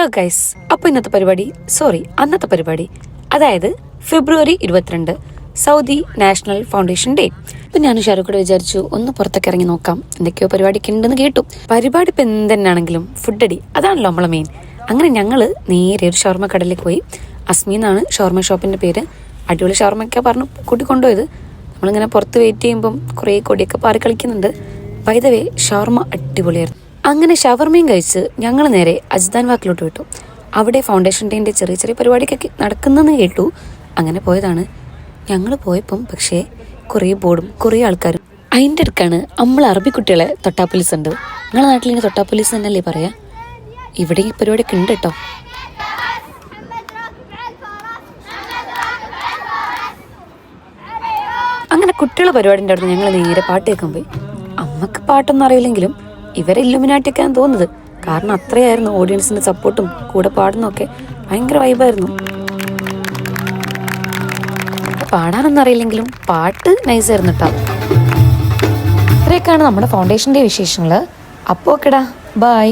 Hello guys, അപ്പോൾ അന്നത്തെ പരിപാടി അതായത് ഫെബ്രുവരി 22 സൗദി നാഷണൽ ഫൗണ്ടേഷൻ ഡേ. ഇപ്പം ഞാൻ ഷാരൂഖ് കൂടെ വിചാരിച്ചു ഒന്ന് പുറത്തൊക്കെ ഇറങ്ങി നോക്കാം, എന്തൊക്കെയോ പരിപാടിക്ക് ഉണ്ടെന്ന് കേട്ടു. പരിപാടി ഇപ്പം എന്തെന്നാണെങ്കിലും ഫുഡ് അടി അതാണല്ലോ നമ്മളെ മെയിൻ. അങ്ങനെ ഞങ്ങൾ നേരെ ഒരു ഷവർമ്മ കടയിലേക്ക് പോയി. അസ്മി എന്നാണ് ഷവർമ്മ ഷോപ്പിൻ്റെ പേര്. അടിപൊളി ഷവർമ്മയൊക്കെ പറഞ്ഞു കൂട്ടിക്കൊണ്ടുപോയത്. നമ്മളിങ്ങനെ പുറത്ത് വെയിറ്റ് ചെയ്യുമ്പം കുറേ കൊടിയൊക്കെ പാറി കളിക്കുന്നുണ്ട്. ബൈ ദ വേ ഷവർമ്മ അടിപൊളിയായിരുന്നു. അങ്ങനെ ഷവർമ്മയും കഴിച്ച് ഞങ്ങൾ നേരെ അജ്ദാൻ വാക്കിലോട്ട് വിട്ടു. അവിടെ ഫൗണ്ടേഷൻ ഡേൻ്റെ ചെറിയ ചെറിയ പരിപാടിക്കൊക്കെ നടക്കുന്നെന്ന് കേട്ടു. അങ്ങനെ പോയതാണ്. ഞങ്ങൾ പോയപ്പം പക്ഷേ കുറേ ബോർഡും കുറേ ആൾക്കാരും. അതിൻ്റെ അടുക്കാണ് നമ്മൾ അറബി കുട്ടികളെ തൊട്ടാപ്പോലീസ് ഉണ്ട്. നിങ്ങളുടെ നാട്ടിലിങ്ങനെ തൊട്ടാപ്പോലീസ് തന്നെയല്ലേ പറയാ? ഇവിടെ ഈ പരിപാടിയൊക്കെ ഉണ്ട് കേട്ടോ. അങ്ങനെ കുട്ടികളെ പരിപാടിൻ്റെ അവിടെ ഞങ്ങൾ നേരെ പാട്ട് കേൾക്കാൻ പോയി. അമ്മക്ക് പാട്ടൊന്നും അറിയില്ലെങ്കിലും ഇവരെ ഇല്ലുമിനാട്ടിയൊക്കെയാണ് തോന്നുന്നത്. കാരണം അത്രയായിരുന്നു ഓഡിയൻസിന്റെ സപ്പോർട്ടും കൂടെ പാടുന്നൊക്കെ ഭയങ്കര വൈബായിരുന്നു. പാടാനൊന്നും അറിയില്ലെങ്കിലും പാട്ട് നൈസായിരുന്നു കേട്ടോ. ഇത്രയൊക്കെയാണ് നമ്മുടെ ഫൗണ്ടേഷൻ ഡേ വിശേഷങ്ങൾ. അപ്പോൾ ഓക്കെടാ, ബൈ.